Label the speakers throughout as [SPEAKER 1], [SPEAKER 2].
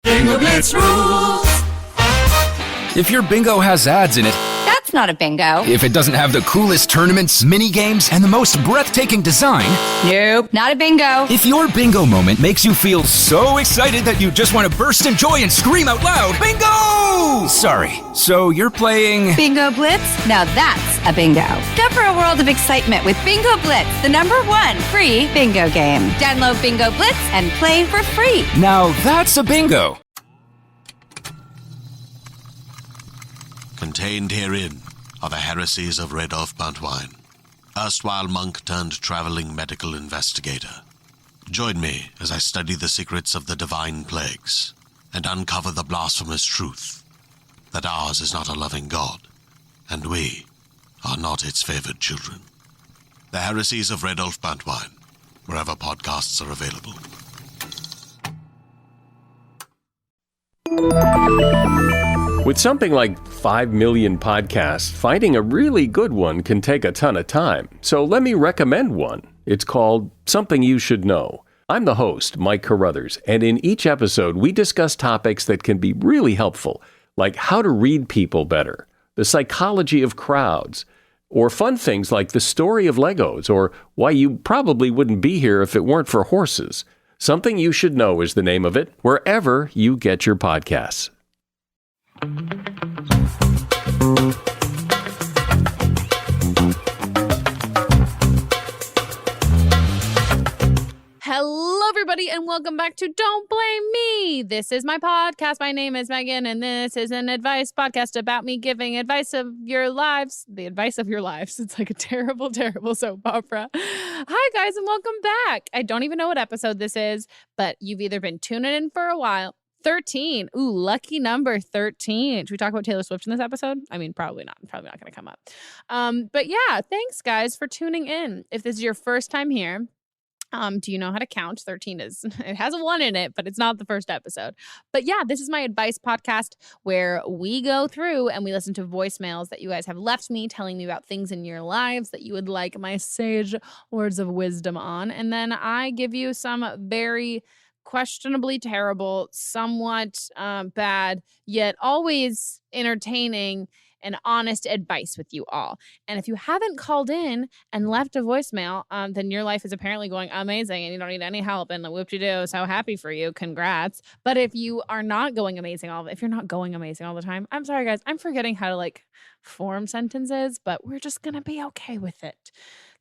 [SPEAKER 1] Bingo Blitz rules.
[SPEAKER 2] If your bingo has ads in it,
[SPEAKER 3] That's not a bingo.
[SPEAKER 2] if it doesn't have the coolest tournaments, mini games, and the most breathtaking design,
[SPEAKER 3] Nope, not a bingo.
[SPEAKER 2] if your bingo moment makes you feel so excited that you just want to burst in joy and scream out loud, bingo! Sorry, so you're playing...
[SPEAKER 3] Bingo Blitz? Now that's a bingo. Go for a world of excitement with Bingo Blitz, the #1 free bingo game. Download Bingo Blitz and play for free.
[SPEAKER 2] Now that's a bingo.
[SPEAKER 4] Contained herein are the heresies of Radolf Buntwine, erstwhile monk turned traveling medical investigator. Join me as I study the secrets of the divine plagues and uncover the blasphemous truth that ours is not a loving God, and we are not its favored children. The heresies of Radolf Buntwine, wherever podcasts are available.
[SPEAKER 5] With something like 5 million podcasts, finding a really good one can take a ton of time. So let me recommend one. It's called Something You Should Know. I'm the host, Mike Carruthers, and in each episode, we discuss topics that can be really helpful, like how to read people better, the psychology of crowds, or fun things like the story of Legos, or why you probably wouldn't be here if it weren't for horses. Something You Should Know is the name of it, wherever you get your podcasts.
[SPEAKER 6] Hello, everybody, and welcome back to Don't Blame Me. This is my podcast. My name is Megan, and this is an advice podcast about me giving advice of your lives. The advice of your lives. It's like a terrible, terrible soap opera. Hi, guys, and welcome back. I don't even know what episode this is, but you've either been tuning in for a while. 13. Ooh, lucky number 13. Should we talk about Taylor Swift in this episode? I mean, probably not. Probably not going to come up. But yeah, thanks, guys, for tuning in. If this is your first time here, do you know how to count? 13 it has a 1 in it, but it's not the first episode. But yeah, this is my advice podcast where we go through and we listen to voicemails that you guys have left me telling me about things in your lives that you would like my sage words of wisdom on. And then I give you some very questionably terrible, somewhat bad, yet always entertaining and honest advice with you all. And if you haven't called in and left a voicemail, then your life is apparently going amazing and you don't need any help, and whoop-de-doo, so happy for you. Congrats. But if you are not going amazing if you're not going amazing all the time, I'm sorry, guys. I'm forgetting how to form sentences, but we're just going to be okay with it.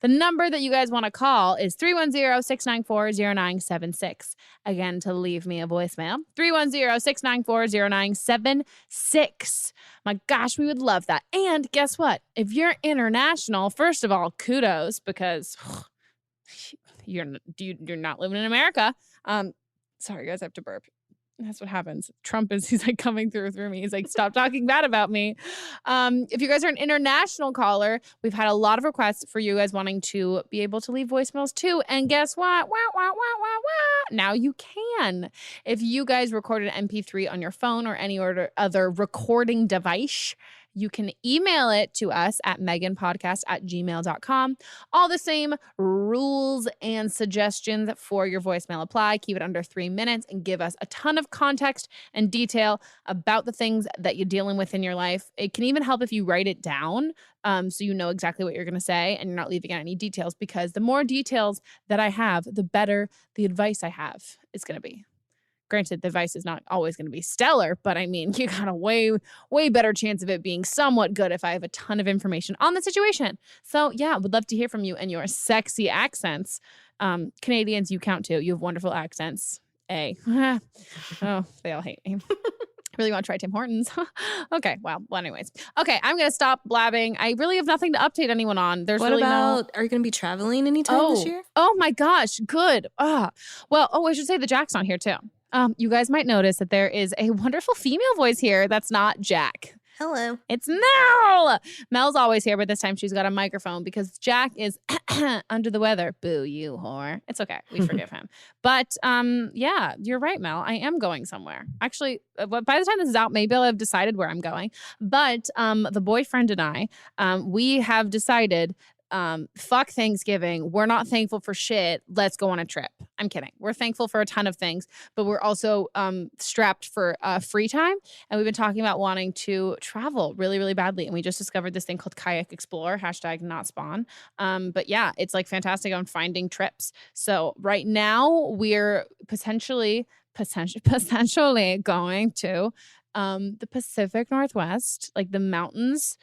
[SPEAKER 6] The number that you guys want to call is 310-694-0976. Again, to leave me a voicemail, 310-694-0976. My gosh, we would love that. And guess what? If you're international, first of all, kudos, because you're not living in America. Sorry, guys, I have to burp. That's what happens. Trump he's coming through me. He's like, stop talking bad about me. If you guys are an international caller, we've had a lot of requests for you guys wanting to be able to leave voicemails too. And guess what? Now you can. If you guys recorded an MP3 on your phone or any other recording device, you can email it to us at meganpodcast@gmail.com. All the same rules and suggestions for your voicemail apply. Keep it under 3 minutes and give us a ton of context and detail about the things that you're dealing with in your life. It can even help if you write it down so you know exactly what you're going to say and you're not leaving out any details, because the more details that I have, the better the advice I have is going to be. Granted, the advice is not always going to be stellar, but I mean, you got a way, way better chance of it being somewhat good if I have a ton of information on the situation. So yeah, would love to hear from you and your sexy accents. Canadians, you count too. You have wonderful accents. Oh, they all hate me. Really want to try Tim Hortons. Okay, well, anyways. Okay, I'm going to stop blabbing. I really have nothing to update anyone on. Are you going
[SPEAKER 7] to be traveling anytime this year?
[SPEAKER 6] Oh my gosh, good. I should say the Jack's on here too. You guys might notice that there is a wonderful female voice here that's not Jack.
[SPEAKER 7] Hello.
[SPEAKER 6] It's Mel. Mel's always here, but this time she's got a microphone because Jack is under the weather. Boo, you whore. It's okay. We forgive him. But yeah, you're right, Mel. I am going somewhere. Actually, by the time this is out, maybe I'll have decided where I'm going. But the boyfriend and I, we have decided fuck Thanksgiving. We're not thankful for shit. Let's go on a trip. I'm kidding. We're thankful for a ton of things, but we're also strapped for free time. And we've been talking about wanting to travel really, really badly. And we just discovered this thing called Kayak Explore, #not spawn. But yeah, it's like fantastic on finding trips. So right now we're potentially going to the Pacific Northwest, like the mountains,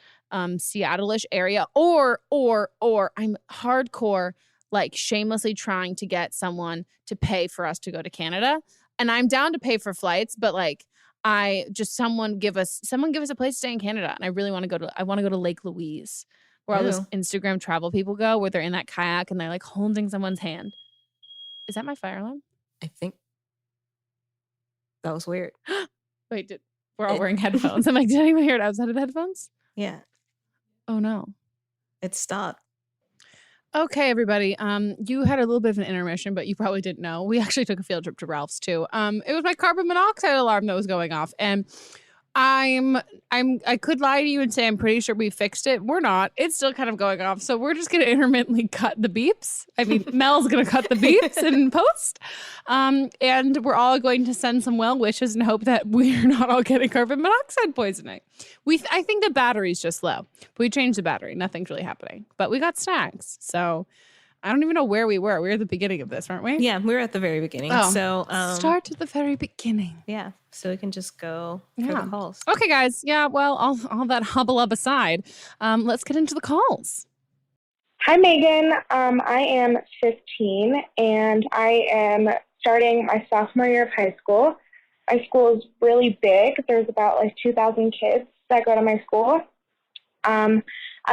[SPEAKER 6] Seattle-ish area, or I'm hardcore, like shamelessly trying to get someone to pay for us to go to Canada. And I'm down to pay for flights, but like someone give us a place to stay in Canada. And I really want to go to Lake Louise, where all those Instagram travel people go, where they're in that kayak and they're like holding someone's hand. Is that my fire alarm?
[SPEAKER 7] I think that was weird.
[SPEAKER 6] Wait, we're all wearing headphones. I'm like, did anyone hear it outside of the headphones?
[SPEAKER 7] Yeah.
[SPEAKER 6] Oh no.
[SPEAKER 7] It stopped.
[SPEAKER 6] Okay, everybody. You had a little bit of an intermission, but you probably didn't know. We actually took a field trip to Ralph's too. It was my carbon monoxide alarm that was going off, and I could lie to you and say I'm pretty sure we fixed it. We're not. It's still kind of going off. So we're just going to intermittently cut the beeps. I mean, Mel's going to cut the beeps in post. And we're all going to send some well wishes and hope that we're not all getting carbon monoxide poisoning. I think the battery's just low. We changed the battery. Nothing's really happening. But we got snacks. So I don't even know where we were. We were at the beginning of this, weren't we?
[SPEAKER 7] Yeah, we were at the very beginning.
[SPEAKER 6] Oh,
[SPEAKER 7] so
[SPEAKER 6] start at the very beginning.
[SPEAKER 7] Yeah, so we can just go for the calls.
[SPEAKER 6] Okay, guys. Yeah, well, all that hubble aside, let's get into the calls.
[SPEAKER 8] Hi, Megan. I am 15, and I am starting my sophomore year of high school. My school is really big. There's about like 2,000 kids that go to my school. I'm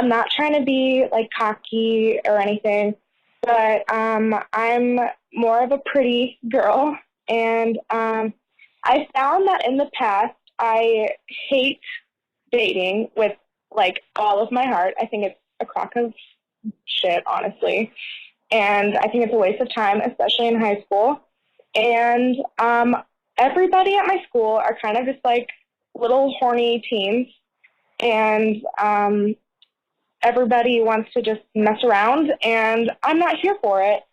[SPEAKER 8] not trying to be like cocky or anything, but I'm more of a pretty girl, and I found that in the past I hate dating with like all of my heart. I think it's a crock of shit, honestly, and I think it's a waste of time, especially in high school. And everybody at my school are kind of just like little horny teens, and everybody wants to just mess around, and I'm not here for it,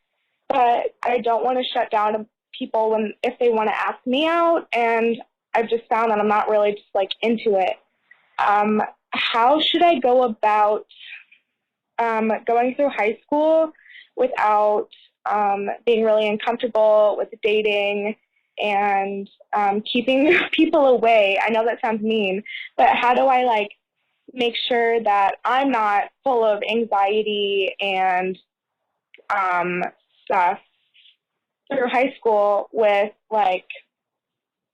[SPEAKER 8] but I don't want to shut down people if they want to ask me out, and I've just found that I'm not really just like into it. How should I go about going through high school without being really uncomfortable with dating and keeping people away? I know that sounds mean, but how do I like make sure that I'm not full of anxiety and stuff through high school with like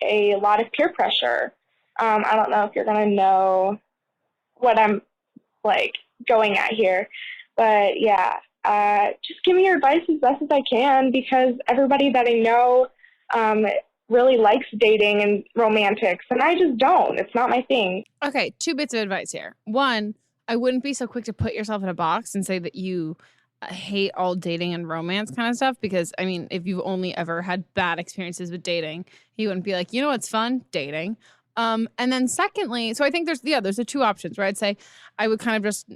[SPEAKER 8] a lot of peer pressure? I don't know if you're going to know what I'm like going at here, but yeah, just give me your advice as best as I can, because everybody that I know really likes dating and romantics, and I just don't. It's not my thing.
[SPEAKER 6] Okay, 2 bits of advice here. 1, I wouldn't be so quick to put yourself in a box and say that you hate all dating and romance kind of stuff, because I mean, if you've only ever had bad experiences with dating, you wouldn't be like, you know what's fun? Dating. And then secondly, so I think there's the 2 options, right? I'd say I would kind of just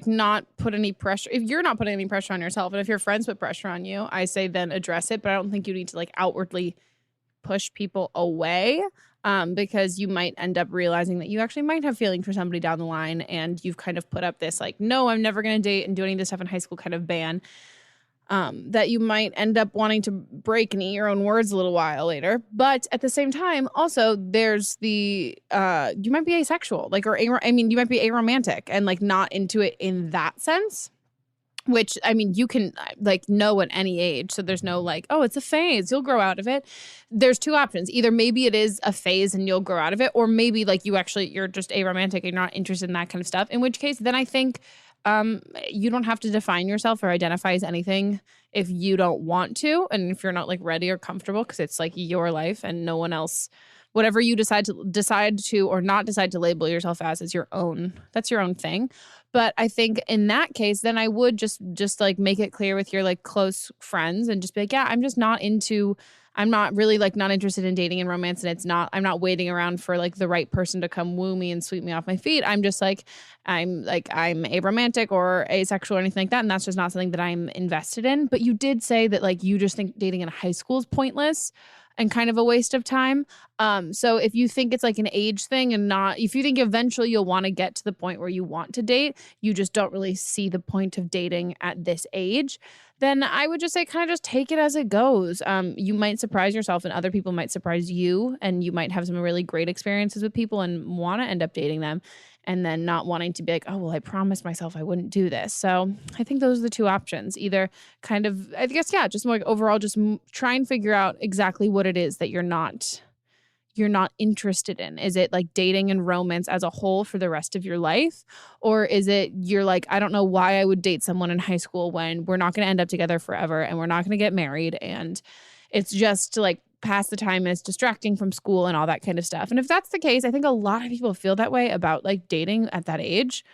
[SPEAKER 6] not put any pressure. If you're not putting any pressure on yourself, and if your friends put pressure on you, I say then address it. But I don't think you need to like outwardly push people away, because you might end up realizing that you actually might have feelings for somebody down the line, and you've kind of put up this like, no, I'm never going to date and do any of this stuff in high school kind of ban, that you might end up wanting to break and eat your own words a little while later. But at the same time, also there's the you might be asexual, like, or you might be aromantic and like not into it in that sense. Which, I mean, you can like know at any age. So there's no like, oh, it's a phase, you'll grow out of it. There's 2 options. Either maybe it is a phase and you'll grow out of it, or maybe like you're just aromantic and you're not interested in that kind of stuff. In which case, then I think you don't have to define yourself or identify as anything if you don't want to. And if you're not like ready or comfortable, because it's like your life and no one else, whatever you decide to or not decide to label yourself as is your own. That's your own thing. But I think in that case, then I would just like make it clear with your like close friends and just be like, yeah, I'm I'm not really like not interested in dating and romance, and I'm not waiting around for like the right person to come woo me and sweep me off my feet. I'm just like, I'm aromantic or asexual or anything like that. And that's just not something that I'm invested in. But you did say that like you just think dating in high school is pointless and kind of a waste of time. So if you think it's like an age thing and not, if you think eventually you'll want to get to the point where you want to date, you just don't really see the point of dating at this age, then I would just say kind of just take it as it goes. You might surprise yourself and other people might surprise you, and you might have some really great experiences with people and want to end up dating them, and then not wanting to be like, oh, well, I promised myself I wouldn't do this. So I think those are the two options. Either kind of, I guess, yeah, just more like overall, just try and figure out exactly what it is that you're not interested in. Is it like dating and romance as a whole for the rest of your life? Or is it you're like, I don't know why I would date someone in high school when we're not going to end up together forever and we're not going to get married, and it's just to like pass the time and it's distracting from school and all that kind of stuff. And if that's the case, I think a lot of people feel that way about like dating at that age.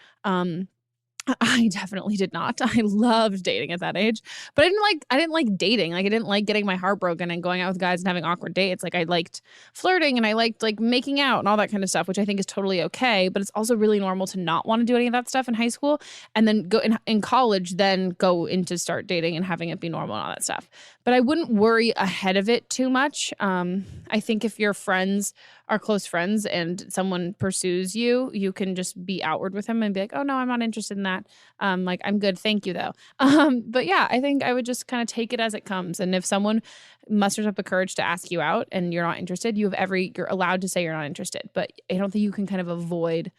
[SPEAKER 6] I definitely did not. I loved dating at that age, but I didn't like dating. Like I didn't like getting my heart broken and going out with guys and having awkward dates. Like I liked flirting and I liked like making out and all that kind of stuff, which I think is totally okay. But it's also really normal to not want to do any of that stuff in high school, and then go in college, then go into start dating and having it be normal and all that stuff. But I wouldn't worry ahead of it too much. I think if your friends are close friends and someone pursues you, you can just be outward with them and be like, oh no, I'm not interested in that. Like I'm good. Thank you though. But yeah, I think I would just kind of take it as it comes. And if someone musters up the courage to ask you out and you're not interested, you're allowed to say you're not interested. But I don't think you can kind of avoid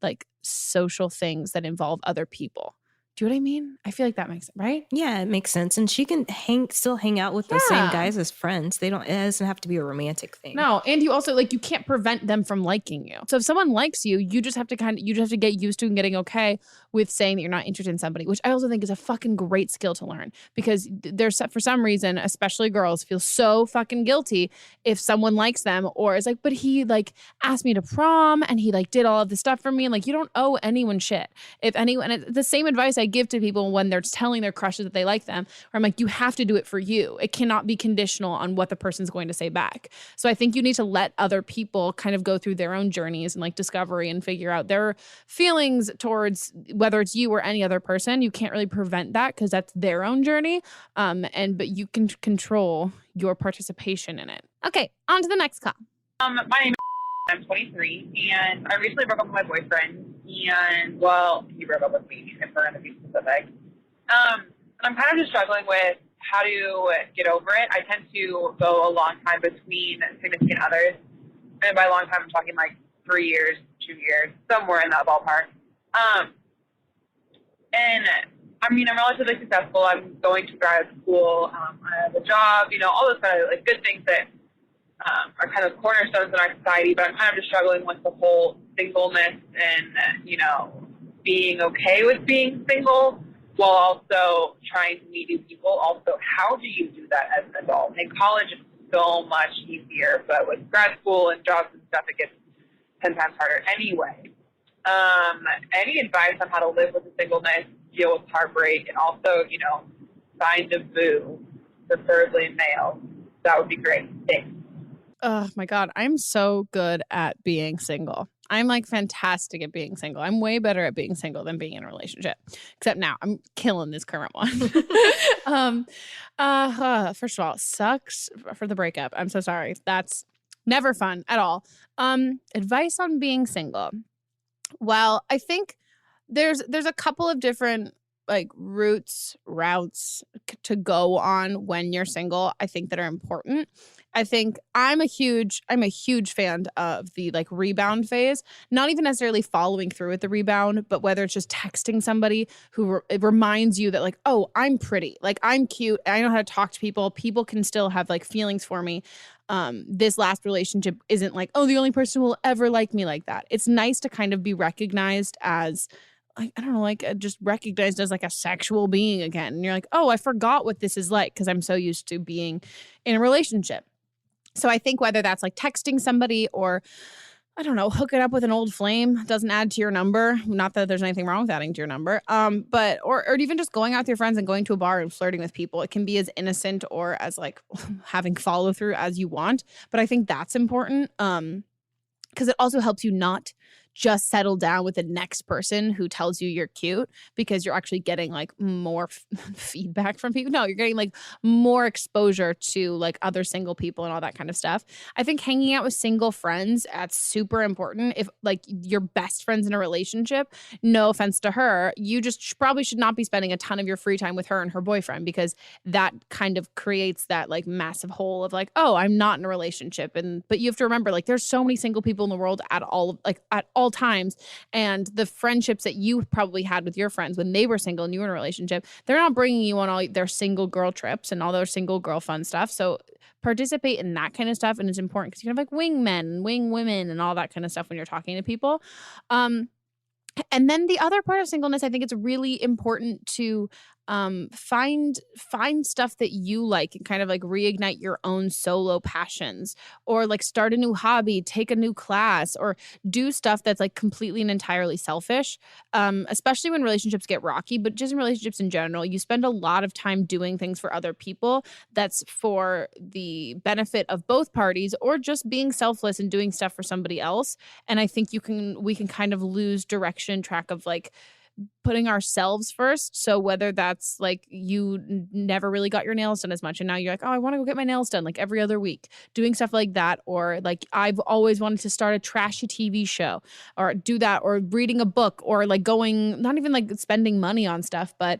[SPEAKER 6] like social things that involve other people. Do you know what I mean? I feel like that makes sense, right?
[SPEAKER 7] Yeah, it makes sense. And she can still hang out with the same guys as friends. It doesn't have to be a romantic thing.
[SPEAKER 6] No, and you also like you can't prevent them from liking you. So if someone likes you, you just have to get used to and getting okay with saying that you're not interested in somebody, which I also think is a fucking great skill to learn, because there's for some reason, especially girls, feel so fucking guilty if someone likes them or is like, but he like asked me to prom and he like did all of this stuff for me, and like you don't owe anyone shit. If anyone, it's the same advice I give to people when they're telling their crushes that they like them, where I'm like, you have to do it for you. It cannot be conditional on what the person's going to say back. So I think you need to let other people kind of go through their own journeys and like discovery and figure out their feelings towards whether it's you or any other person. You can't really prevent that because that's their own journey. But you can control your participation in it. Okay, on to the next call.
[SPEAKER 9] My name is I'm 23, and I recently broke up with my boyfriend, and, well, he broke up with me, if we're going to be specific. And I'm kind of just struggling with how to get over it. I tend to go a long time between significant others, and by long time, I'm talking like 3 years, 2 years, somewhere in that ballpark. And, I mean, I'm relatively successful. I'm going to grad school. I have a job, all those kind of like good things that are kind of cornerstones in our society, but I'm kind of just struggling with the whole singleness and, being okay with being single while also trying to meet new people. Also, how do you do that as an adult? In college, it's so much easier, but with grad school and jobs and stuff, it gets 10 times harder anyway. Any advice on how to live with the singleness, deal with heartbreak, and also, find a boo, preferably male? That would be great. Thanks.
[SPEAKER 6] Oh my God, I'm so good at being single. I'm like fantastic at being single. I'm way better at being single than being in a relationship. Except now I'm killing this current one. First of all, it sucks for the breakup. I'm so sorry. That's never fun at all. Advice on being single. Well, I think there's a couple of different like routes to go on when you're single, I think, that are important. I think I'm a huge fan of the like rebound phase, not even necessarily following through with the rebound, but whether it's just texting somebody who it reminds you that like, oh, I'm pretty, like I'm cute, I know how to talk to people can still have like feelings for me. This last relationship isn't like, oh, the only person who will ever like me like that. It's nice to kind of be recognized as I don't know, like just recognized as like a sexual being again. And you're like, oh, I forgot what this is like because I'm so used to being in a relationship. So I think whether that's like texting somebody or I don't know, hook it up with an old flame. Doesn't add to your number. Not that there's anything wrong with adding to your number. But or even just going out with your friends and going to a bar and flirting with people. It can be as innocent or as like having follow through as you want. But I think that's important. Because it also helps you not just settle down with the next person who tells you you're cute, because you're actually getting like more feedback from people. No, you're getting like more exposure to like other single people and all that kind of stuff. I think hanging out with single friends, that's super important. If like your best friend's in a relationship, no offense to her, you just probably should not be spending a ton of your free time with her and her boyfriend, because that kind of creates that like massive hole of like, oh, I'm not in a relationship. But you have to remember, like, there's so many single people in the world at all times, and the friendships that you probably had with your friends when they were single and you were in a relationship, they're not bringing you on all their single girl trips and all their single girl fun stuff. So participate in that kind of stuff, and it's important because you can have like wingmen and wing women and all that kind of stuff when you're talking to people. And then the other part of singleness, I think it's really important to find stuff that you like and kind of like reignite your own solo passions, or like start a new hobby, take a new class, or do stuff that's like completely and entirely selfish, especially when relationships get rocky. But just in relationships in general, you spend a lot of time doing things for other people that's for the benefit of both parties, or just being selfless and doing stuff for somebody else. And I think we can kind of lose direction, track of like putting ourselves first. So whether that's like you never really got your nails done as much, and now you're like, oh, I want to go get my nails done like every other week, doing stuff like that. Or like, I've always wanted to start a trashy TV show, or do that, or reading a book, or like going, not even like spending money on stuff, but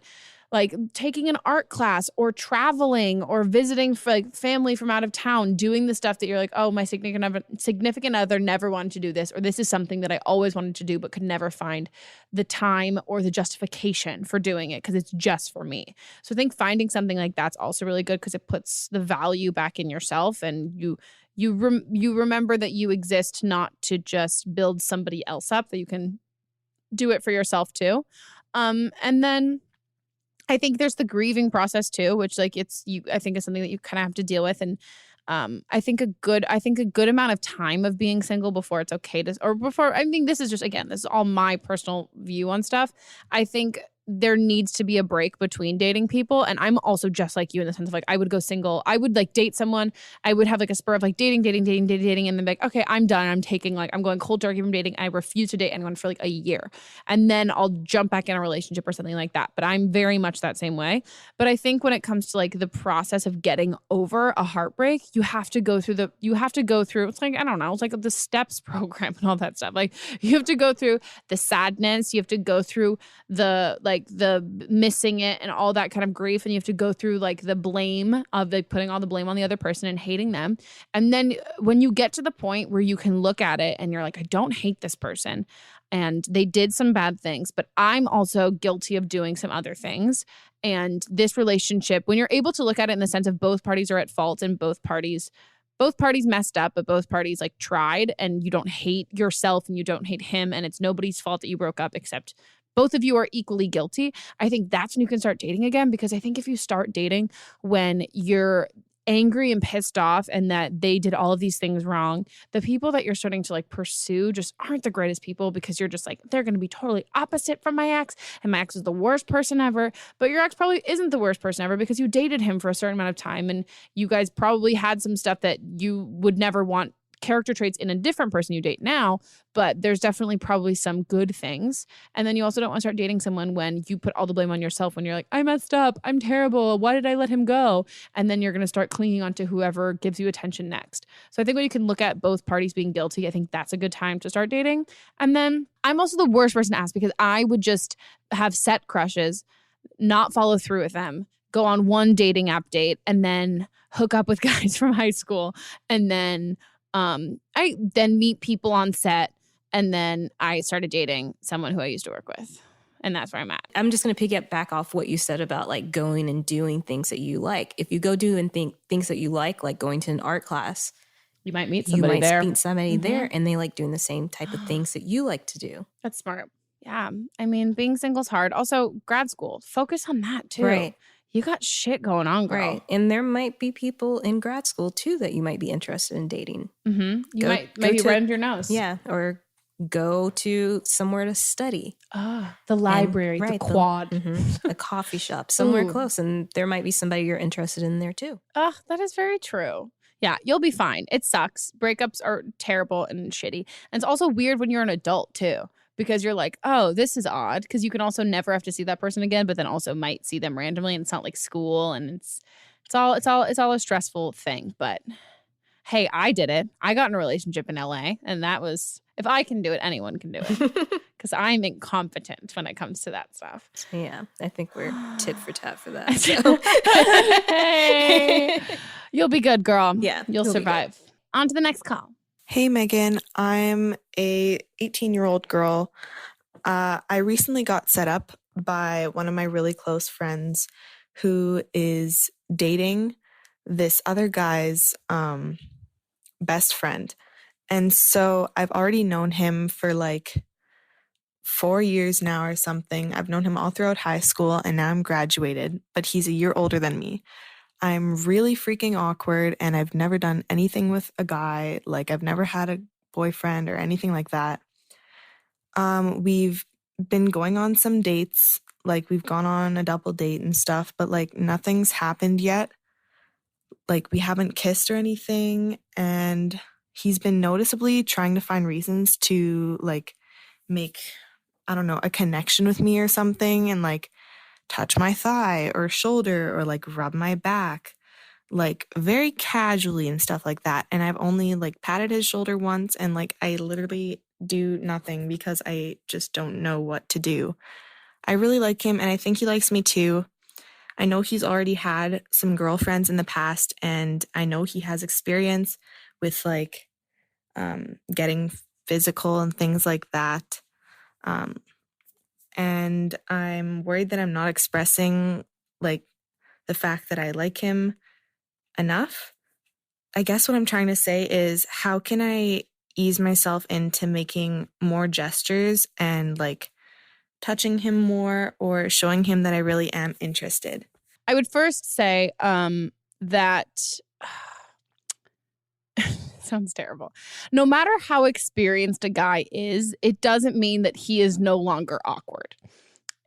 [SPEAKER 6] like taking an art class, or traveling, or visiting for like family from out of town, doing the stuff that you're like, oh, my significant other never wanted to do this, or this is something that I always wanted to do but could never find the time or the justification for doing it because it's just for me. So I think finding something like that's also really good, because it puts the value back in yourself, and you remember that you exist not to just build somebody else up, that you can do it for yourself too. And then I think there's the grieving process too, which like I think is something that you kind of have to deal with. And I think a good amount of time of being single before it's okay to, or before, I think this is just, again, this is all my personal view on stuff. I think there needs to be a break between dating people. And I'm also just like you in the sense of like, I would go single. I would like date someone. I would have like a spur of like dating. And then be like, okay, I'm done. I'm going cold turkey from dating. I refuse to date anyone for like a year. And then I'll jump back in a relationship or something like that. But I'm very much that same way. But I think when it comes to like the process of getting over a heartbreak, you have to go through, it's like, I don't know, it's like the STEPS program and all that stuff. Like you have to go through the sadness. You have to go through the missing it and all that kind of grief, and you have to go through like the blame of like putting all the blame on the other person and hating them. And then when you get to the point where you can look at it and you're like, I don't hate this person and they did some bad things, but I'm also guilty of doing some other things. And this relationship, when you're able to look at it in the sense of both parties are at fault and both parties messed up, but both parties like tried, and you don't hate yourself and you don't hate him, and it's nobody's fault that you broke up except both of you are equally guilty. I think that's when you can start dating again, because I think if you start dating when you're angry and pissed off and that they did all of these things wrong, the people that you're starting to like pursue just aren't the greatest people, because you're just like, they're going to be totally opposite from my ex, and my ex is the worst person ever. But your ex probably isn't the worst person ever, because you dated him for a certain amount of time and you guys probably had some stuff that you would never want character traits in a different person you date now, but there's definitely probably some good things. And then you also don't want to start dating someone when you put all the blame on yourself, when you're like, I messed up, I'm terrible, why did I let him go? And then you're going to start clinging on to whoever gives you attention next. So I think when you can look at both parties being guilty, I think that's a good time to start dating. And then I'm also the worst person to ask, because I would just have set crushes, not follow through with them, go on one dating app date, and then hook up with guys from high school, and then I then meet people on set, and then I started dating someone who I used to work with. And that's where I'm at.
[SPEAKER 7] I'm just going to pick up back off what you said about like going and doing things that you like. If you go do and think things that you like going to an art class,
[SPEAKER 6] you might meet somebody there.
[SPEAKER 7] There, and they like doing the same type of things that you like to do.
[SPEAKER 6] That's smart. Yeah. I mean, being single's hard. Also, grad school, focus on that too.
[SPEAKER 7] Right.
[SPEAKER 6] you got shit going on, girl.
[SPEAKER 7] Right. And there might be people in grad school too that you might be interested in dating.
[SPEAKER 6] You might maybe rend your nose.
[SPEAKER 7] Yeah. Or go to somewhere to study.
[SPEAKER 6] The library, the quad.
[SPEAKER 7] A coffee shop, somewhere close. And there might be somebody you're interested in there too.
[SPEAKER 6] That is very true. Yeah, you'll be fine. It sucks. Breakups are terrible and shitty. And it's also weird when you're an adult too. Because you're like, oh, this is odd. Because you can also never have to see that person again, but then also might see them randomly, and it's not like school, and it's all a stressful thing. But hey, I did it. I got in a relationship in LA, and that was, if I can do it, anyone can do it. Because I'm incompetent when it comes to that stuff.
[SPEAKER 7] Yeah, I think we're tit for tat for that.
[SPEAKER 6] Hey, you'll be good, girl.
[SPEAKER 7] Yeah,
[SPEAKER 6] you'll survive. On to the next call.
[SPEAKER 10] Hey, Megan. I'm a 18-year-old girl. I recently got set up by one of my really close friends who is dating this other guy's best friend. And so I've already known him for like 4 years now or something. I've known him all throughout high school, and now I'm graduated, but he's a year older than me. I'm really freaking awkward, and I've never done anything with a guy. Like, I've never had a boyfriend or anything like that. We've been going on some dates. Like, we've gone on a double date and stuff, but like nothing's happened yet. Like, we haven't kissed or anything, and he's been noticeably trying to find reasons to like make, I don't know, a connection with me or something, and like touch my thigh or shoulder or like rub my back, like very casually and stuff like that. And I've only like patted his shoulder once, and like I literally do nothing because I just don't know what to do. I really like him, and I think he likes me too. I know he's already had some girlfriends in the past, and I know he has experience with like getting physical and things like that. And I'm worried that I'm not expressing like the fact that I like him enough. I guess what I'm trying to say is, how can I ease myself into making more gestures and like touching him more or showing him that I really am interested?
[SPEAKER 6] I would first say that sounds terrible. No matter how experienced a guy is, it doesn't mean that he is no longer awkward.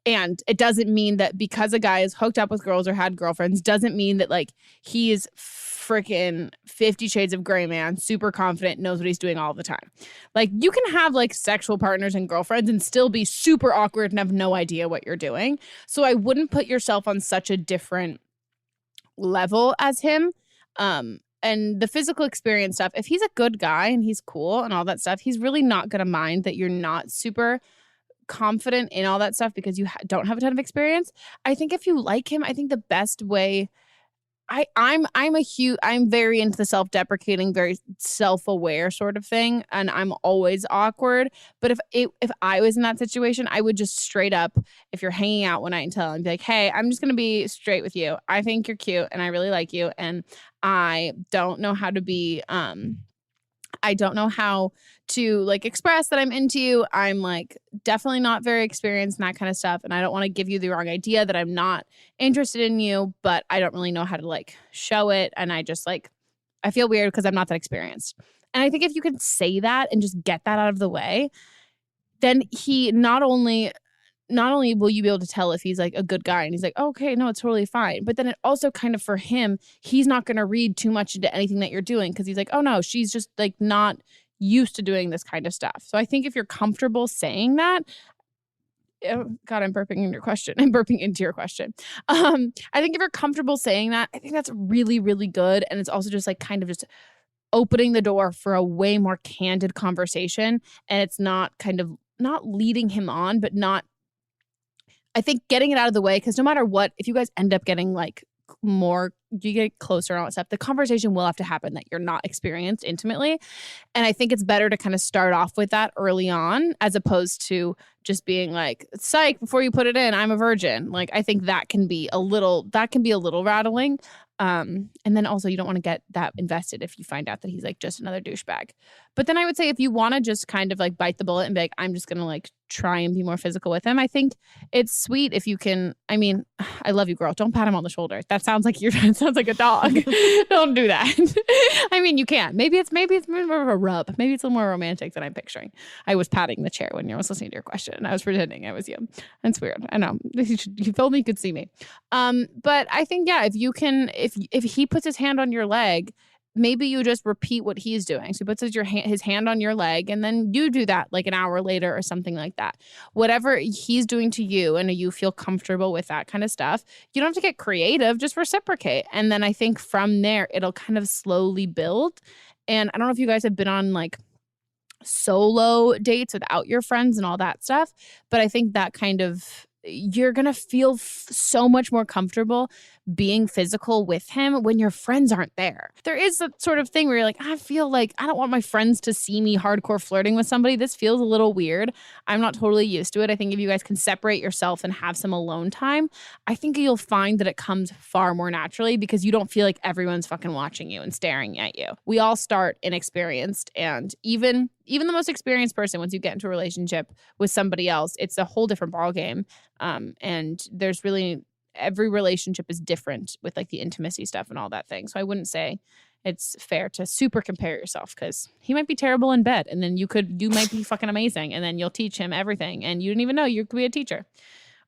[SPEAKER 6] And it doesn't mean that because a guy is hooked up with girls or had girlfriends, doesn't mean that like he is freaking 50 Shades of Grey man, super confident, knows what he's doing all the time. Like, you can have like sexual partners and girlfriends and still be super awkward and have no idea what you're doing. So I wouldn't put yourself on such a different level as him. And the physical experience stuff, if he's a good guy and he's cool and all that stuff, he's really not going to mind that you're not super confident in all that stuff because you don't have a ton of experience. I think if you like him, I think the best way, I'm very into the self-deprecating, very self-aware sort of thing, and I'm always awkward. But if I was in that situation, I would just straight up, if you're hanging out one night and tell him, be like, hey, I'm just gonna be straight with you. I think you're cute and I really like you, and I don't know how to be I don't know how to like express that I'm into you. I'm like definitely not very experienced in that kind of stuff. And I don't want to give you the wrong idea that I'm not interested in you, but I don't really know how to like show it. And I just like, I feel weird because I'm not that experienced. And I think if you can say that and just get that out of the way, then he not only will you be able to tell if he's like a good guy and he's like, oh, okay, no, it's totally fine. But then it also kind of for him, he's not going to read too much into anything that you're doing because he's like, oh, no, she's just like not used to doing this kind of stuff. So I think if you're comfortable saying that, oh, God, I'm burping in your question. I'm burping into your question. I think if you're comfortable saying that, I think that's really, really good. And it's also just like kind of just opening the door for a way more candid conversation. And it's not kind of not leading him on, but not, I think getting it out of the way, because no matter what, if you guys end up getting like more, you get closer and all that stuff, the conversation will have to happen that you're not experienced intimately. And I think it's better to kind of start off with that early on as opposed to just being like, psych, before you put it in, I'm a virgin. Like, I think that can be a little rattling. And then also you don't want to get that invested if you find out that he's like just another douchebag. But then I would say if you want to just kind of like bite the bullet and be like, I'm just going to like try and be more physical with him. I think it's sweet if you can. I mean, I love you, girl. Don't pat him on the shoulder. That sounds like it sounds like a dog. Don't do that. I mean, you can. Maybe it's more of a rub. Maybe it's a little more romantic than I'm picturing. I was patting the chair when I was listening to your question, and I was pretending I was you. That's weird. I know. You told me you could see me. But I think, yeah, if you can, if he puts his hand on your leg, maybe you just repeat what he's doing. So he puts his hand on your leg, and then you do that like an hour later or something like that. Whatever he's doing to you and you feel comfortable with that kind of stuff, you don't have to get creative, just reciprocate. And then I think from there, it'll kind of slowly build. And I don't know if you guys have been on like solo dates without your friends and all that stuff, but I think that kind of, you're going to feel so much more comfortable being physical with him when your friends aren't there. There is that sort of thing where you're like, I feel like I don't want my friends to see me hardcore flirting with somebody. This feels a little weird. I'm not totally used to it. I think if you guys can separate yourself and have some alone time, I think you'll find that it comes far more naturally because you don't feel like everyone's fucking watching you and staring at you. We all start inexperienced, and even the most experienced person, once you get into a relationship with somebody else, it's a whole different ballgame. And there's really, every relationship is different with like the intimacy stuff and all that thing. So I wouldn't say it's fair to super compare yourself because he might be terrible in bed and then you might be fucking amazing and then you'll teach him everything and you didn't even know you could be a teacher,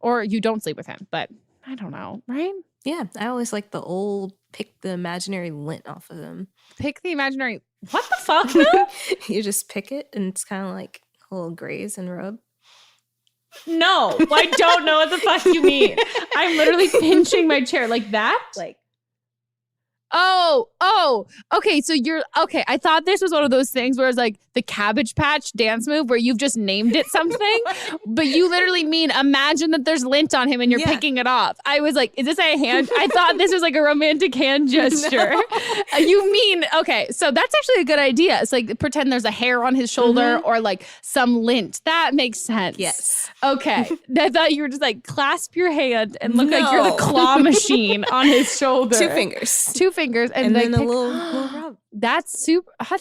[SPEAKER 6] or you don't sleep with him. But I don't know, right?
[SPEAKER 7] Yeah, I always like the old pick the imaginary lint off of them.
[SPEAKER 6] Pick the imaginary, what the fuck, man?
[SPEAKER 7] You just pick it and it's kind of like a little graze and rub.
[SPEAKER 6] No, I don't know what the fuck you mean. I'm literally pinching my chair like that.
[SPEAKER 7] Like,
[SPEAKER 6] oh, okay. So okay. I thought this was one of those things where it's like the Cabbage Patch dance move where you've just named it something, but you literally mean imagine that there's lint on him and you're picking it off. I was like, is this a hand? I thought this was like a romantic hand gesture. No. You mean, okay. So that's actually a good idea. It's like pretend there's a hair on his shoulder or like some lint. That makes sense.
[SPEAKER 7] Yes.
[SPEAKER 6] Okay. I thought you were just like clasp your hand and look like you're the claw machine on his shoulder.
[SPEAKER 7] Two fingers.
[SPEAKER 6] And
[SPEAKER 7] then a little rub.
[SPEAKER 6] That's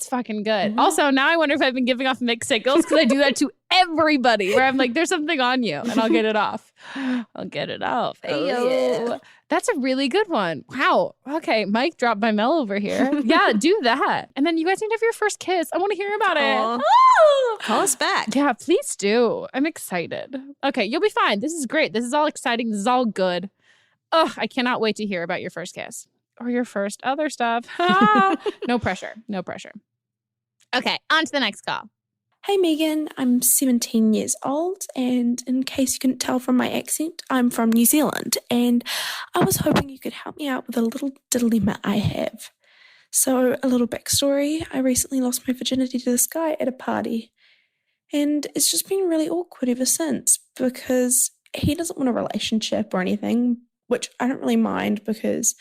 [SPEAKER 6] fucking good. Also, now I wonder if I've been giving off mixed signals because I do that to everybody where I'm like, there's something on you and I'll get it off.
[SPEAKER 7] Yeah.
[SPEAKER 6] That's a really good one. Wow. Okay. Mic drop by Mel over here. Yeah, do that. And then you guys need to have your first kiss. I want to hear about it. Oh!
[SPEAKER 7] Call us back.
[SPEAKER 6] Yeah, please do. I'm excited. Okay. You'll be fine. This is great. This is all exciting. This is all good. Oh, I cannot wait to hear about your first kiss. Or your first other stuff. No pressure. Okay, on to the next call.
[SPEAKER 11] Hey Megan, I'm 17 years old, and in case you couldn't tell from my accent, I'm from New Zealand, and I was hoping you could help me out with a little dilemma I have. So, a little backstory, I recently lost my virginity to this guy at a party, and it's just been really awkward ever since, because he doesn't want a relationship or anything, which I don't really mind because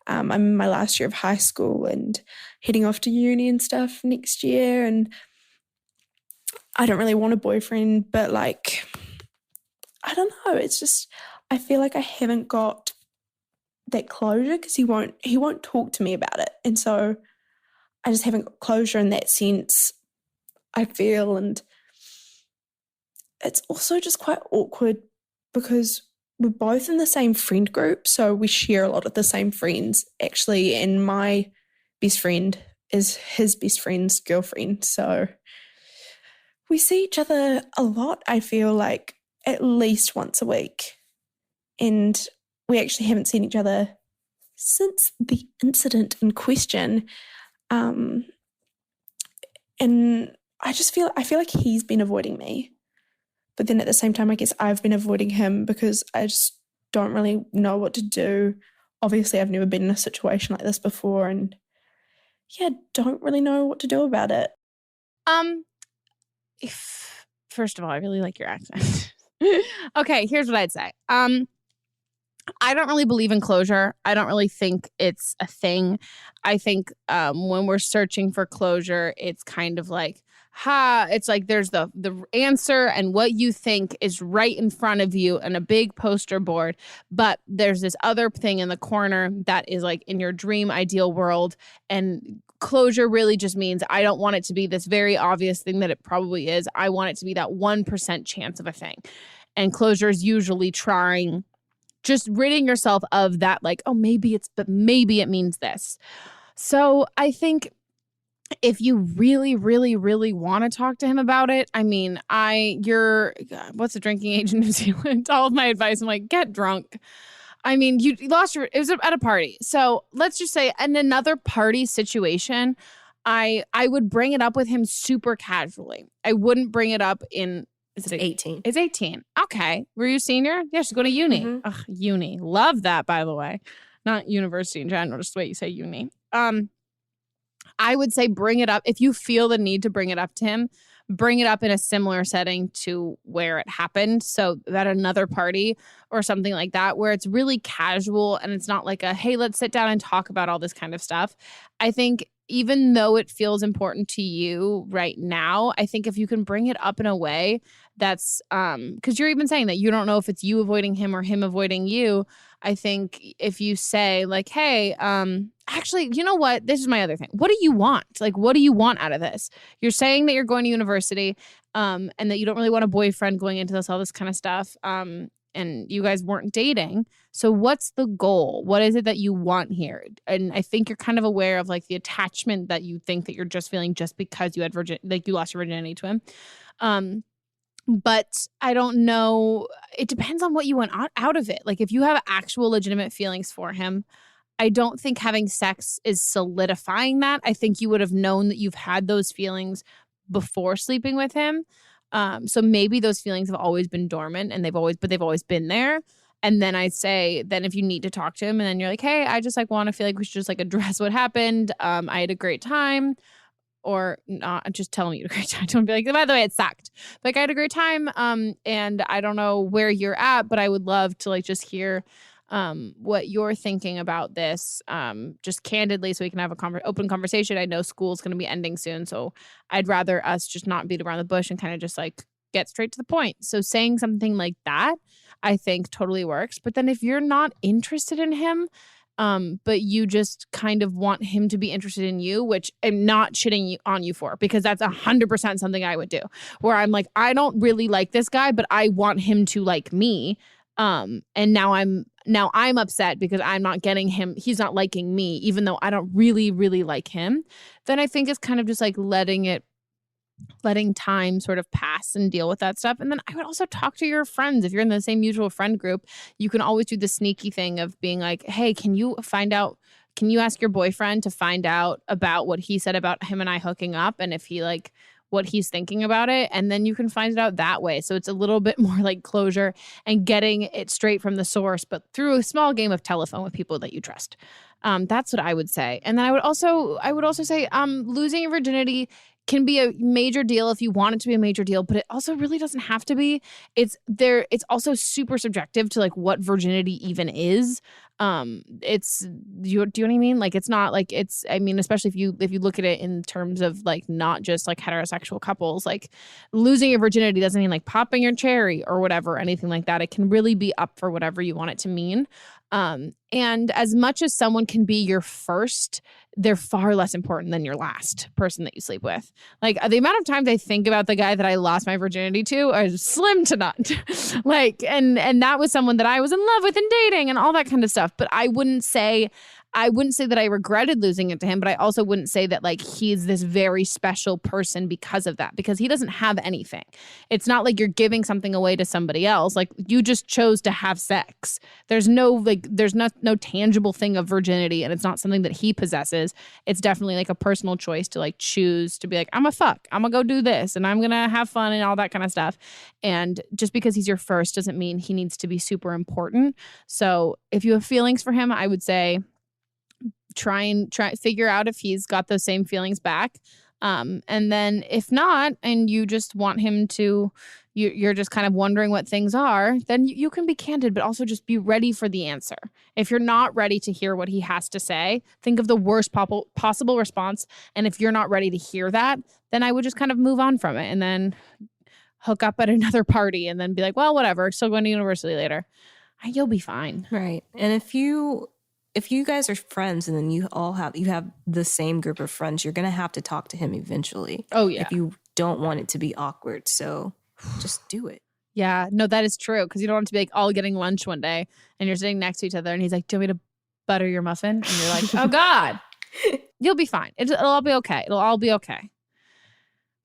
[SPEAKER 11] I'm in my last year of high school and heading off to uni and stuff next year, and I don't really want a boyfriend, but like, I don't know, it's just, I feel like I haven't got that closure because he won't talk to me about it, and so I just haven't got closure in that sense, I feel. And it's also just quite awkward because we're both in the same friend group, so we share a lot of the same friends, actually, and my best friend is his best friend's girlfriend, so we see each other a lot, I feel like, at least once a week, and we actually haven't seen each other since the incident in question, and I feel like he's been avoiding me. But then at the same time, I guess I've been avoiding him because I just don't really know what to do. Obviously, I've never been in a situation like this before, and don't really know what to do about it.
[SPEAKER 6] First of all, I really like your accent. Okay, here's what I'd say. I don't really believe in closure. I don't really think it's a thing. I think when we're searching for closure, it's kind of like, it's like there's the answer and what you think is right in front of you and a big poster board, but there's this other thing in the corner that is like in your dream ideal world, and closure really just means I don't want it to be this very obvious thing that it probably is. I want it to be that 1% chance of a thing. And closure is usually trying, just ridding yourself of that, like, oh, maybe it means this. So I think if you really, really, really want to talk to him about it, I mean, what's the drinking age in New Zealand? All of my advice, I'm like, get drunk. I mean, you lost it was at a party. So let's just say in another party situation, I would bring it up with him super casually. I wouldn't bring it up in, is it
[SPEAKER 7] 18?
[SPEAKER 6] It's 18. Okay. Were you a senior? Yeah, she's going to uni.
[SPEAKER 7] Mhm.
[SPEAKER 6] Ugh, uni. Love that, by the way. Not university in general, just the way you say uni. I would say bring it up. If you feel the need to bring it up to him, bring it up in a similar setting to where it happened. So at another party or something like that, where it's really casual and it's not like a, hey, let's sit down and talk about all this kind of stuff. I think even though it feels important to you right now, I think if you can bring it up in a way that's, because you're even saying that you don't know if it's you avoiding him or him avoiding you. I think if you say like, hey, actually, you know what? This is my other thing. What do you want? Like, what do you want out of this? You're saying that you're going to university and that you don't really want a boyfriend going into this, all this kind of stuff. And you guys weren't dating. So what's the goal? What is it that you want here? And I think you're kind of aware of like the attachment that you think that you're just feeling just because you had you lost your virginity to him. But I don't know. It depends on what you want out of it. Like if you have actual legitimate feelings for him, I don't think having sex is solidifying that. I think you would have known that you've had those feelings before sleeping with him. So maybe those feelings have always been dormant and they've always been there. And then I'd say, then if you need to talk to him and then you're like, hey, I just like want to feel like we should just like address what happened. I had a great time. Or not, just tell me you had a great time. Don't be like, by the way, it sucked. Like I had a great time. And I don't know where you're at, but I would love to like just hear what you're thinking about this, just candidly, so we can have a open conversation. I know school's going to be ending soon, so I'd rather us just not beat around the bush and kind of just like get straight to the point. So saying something like that, I think totally works. But then if you're not interested in him, but you just kind of want him to be interested in you, which I'm not shitting on you for, because that's 100% something I would do, where I'm like, I don't really like this guy, but I want him to like me. And now I'm upset because I'm not getting him. He's not liking me, even though I don't really, really like him. Then I think it's kind of just like letting time sort of pass and deal with that stuff. And then I would also talk to your friends. If you're in the same mutual friend group, you can always do the sneaky thing of being like, hey, can you ask your boyfriend to find out about what he said about him and I hooking up? And if he like what he's thinking about it, and then you can find it out that way. So it's a little bit more like closure and getting it straight from the source, but through a small game of telephone with people that you trust. That's what I would say. And then I would also say losing your virginity can be a major deal if you want it to be a major deal, but it also really doesn't have to be. It's also super subjective to like what virginity even is. Do you know what I mean? Like it's not like especially if you look at it in terms of like not just like heterosexual couples, like losing your virginity doesn't mean like popping your cherry or whatever, anything like that. It can really be up for whatever you want it to mean. And as much as someone can be your first, they're far less important than your last person that you sleep with. Like the amount of times I think about the guy that I lost my virginity to is slim to none. Like, and that was someone that I was in love with and dating and all that kind of stuff. But I wouldn't say that I regretted losing it to him, but I also wouldn't say that like he's this very special person because of that, because he doesn't have anything. It's not like you're giving something away to somebody else. Like you just chose to have sex. There's no tangible thing of virginity, and it's not something that he possesses. It's definitely like a personal choice to like choose to be like, I'm gonna go do this and I'm gonna have fun and all that kind of stuff. And just because he's your first doesn't mean he needs to be super important. So if you have feelings for him, I would say try figure out if he's got those same feelings back. And then if not, and you just want him to, you're just kind of wondering what things are, then you can be candid, but also just be ready for the answer. If you're not ready to hear what he has to say, think of the worst possible response. And if you're not ready to hear that, then I would just kind of move on from it and then hook up at another party and then be like, well, whatever, still going to university later. You'll be fine.
[SPEAKER 7] Right. And if you if you guys are friends and then you have the same group of friends, you're going to have to talk to him eventually.
[SPEAKER 6] Oh, yeah.
[SPEAKER 7] If you don't want it to be awkward. So just do it.
[SPEAKER 6] Yeah, no, that is true. Because you don't want to be like all getting lunch one day and you're sitting next to each other and he's like, do you want me to butter your muffin? And you're like, oh God, you'll be fine. It'll all be okay. It'll all be okay.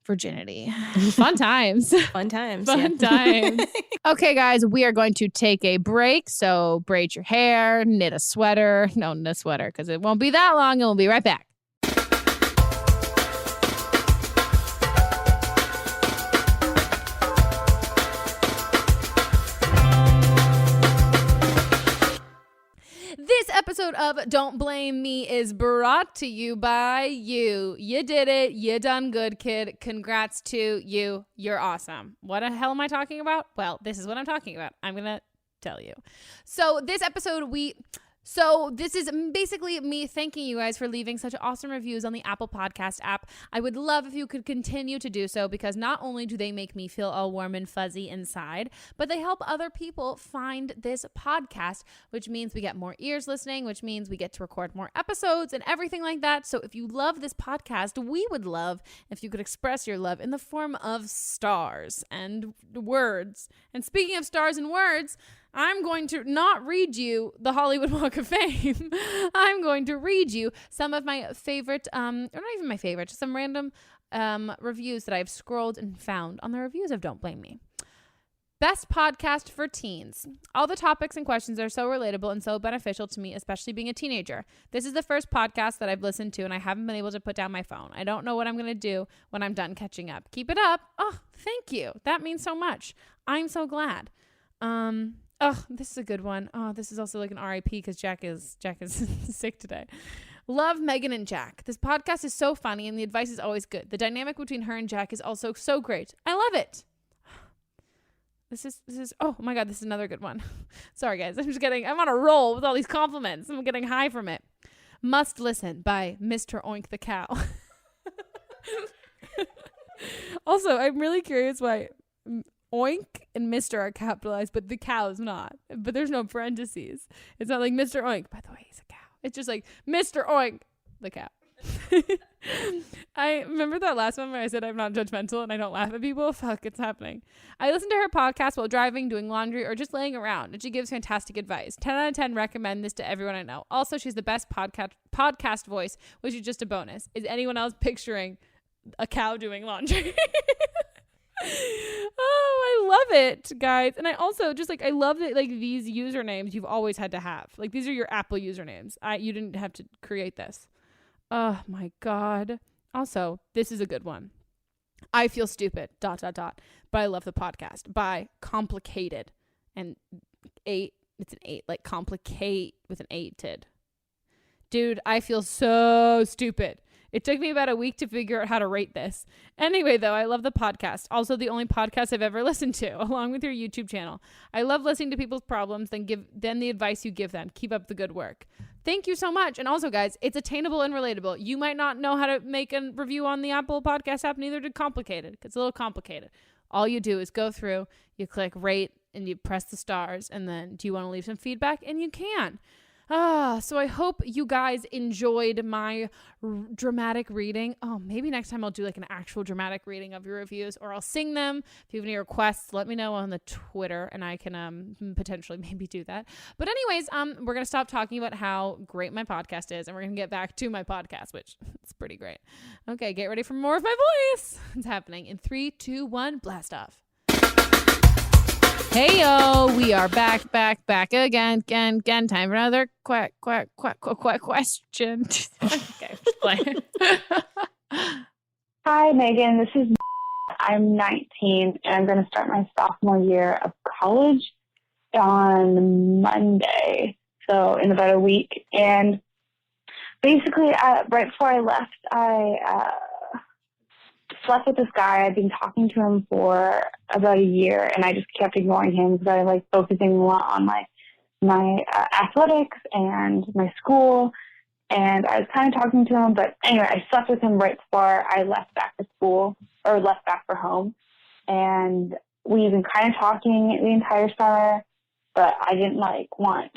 [SPEAKER 6] Virginity. Fun times.
[SPEAKER 7] Fun times.
[SPEAKER 6] Fun times. Okay, guys, we are going to take a break. So braid your hair, knit a sweater. No, knit a sweater because it won't be that long and we'll be right back. This episode of Don't Blame Me is brought to you by you. You did it. You done good, kid. Congrats to you. You're awesome. What the hell am I talking about? Well, this is what I'm talking about. I'm going to tell you. So this episode, this is basically me thanking you guys for leaving such awesome reviews on the Apple Podcast app. I would love if you could continue to do so because not only do they make me feel all warm and fuzzy inside, but they help other people find this podcast, which means we get more ears listening, which means we get to record more episodes and everything like that. So if you love this podcast, we would love if you could express your love in the form of stars and words. And speaking of stars and words, I'm going to not read you the Hollywood Walk of Fame. I'm going to read you some of my favorite, or not even my favorite, just some random reviews that I've scrolled and found on the reviews of Don't Blame Me. Best podcast for teens. All the topics and questions are so relatable and so beneficial to me, especially being a teenager. This is the first podcast that I've listened to and I haven't been able to put down my phone. I don't know what I'm going to do when I'm done catching up. Keep it up. Oh, thank you. That means so much. I'm so glad. Oh, this is a good one. Oh, this is also like an RIP because Jack is sick today. Love Megan and Jack. This podcast is so funny and the advice is always good. The dynamic between her and Jack is also so great. I love it. This is oh my God, this is another good one. Sorry guys, I'm on a roll with all these compliments. I'm getting high from it. Must Listen by Mr. Oink the Cow. Also, I'm really curious why Oink and Mr. are capitalized, but the cow is not. But there's no parentheses. It's not like Mr. Oink. By the way, he's a cow. It's just like Mr. Oink, the cow. I remember that last one where I said I'm not judgmental and I don't laugh at people. Fuck, it's happening. I listen to her podcast while driving, doing laundry, or just laying around, and she gives fantastic advice. 10 out of 10 recommend this to everyone I know. Also, she's the best podcast voice, which is just a bonus. Is anyone else picturing a cow doing laundry? Oh, I love it, guys. And I also just I love that these usernames you've always had to have. Like these are your Apple usernames. You didn't have to create this. Oh my God. Also, this is a good one. I feel stupid, ... But I love the podcast by Complicated. And 8, it's an 8, like complicate with an 8-tid. Dude, I feel so stupid. It took me about a week to figure out how to rate this. Anyway, though, I love the podcast. Also, the only podcast I've ever listened to, along with your YouTube channel. I love listening to people's problems, then the advice you give them. Keep up the good work. Thank you so much. And also, guys, it's attainable and relatable. You might not know how to make a review on the Apple Podcast app, neither did Complicated. It's a little complicated. All you do is go through, you click rate, and you press the stars, and then do you want to leave some feedback? And you can. So I hope you guys enjoyed my dramatic reading. Oh, maybe next time I'll do an actual dramatic reading of your reviews, or I'll sing them. If you have any requests, let me know on the Twitter and I can potentially maybe do that. But anyways, we're going to stop talking about how great my podcast is and we're going to get back to my podcast, which is pretty great. Okay, get ready for more of my voice. It's happening in 3, 2, 1, blast off. Hey yo, we are back again. Time for another question. Okay, play.
[SPEAKER 8] Hi, Megan. This is. I'm 19 and I'm going to start my sophomore year of college on Monday, so in about a week. And basically, right before I left, I slept with this guy. I'd been talking to him for about a year, and I just kept ignoring him because I like focusing a lot on my athletics and my school. And I was kind of talking to him, but anyway, I slept with him right before I left back to school or left back for home. And we've been kind of talking the entire summer, but I didn't want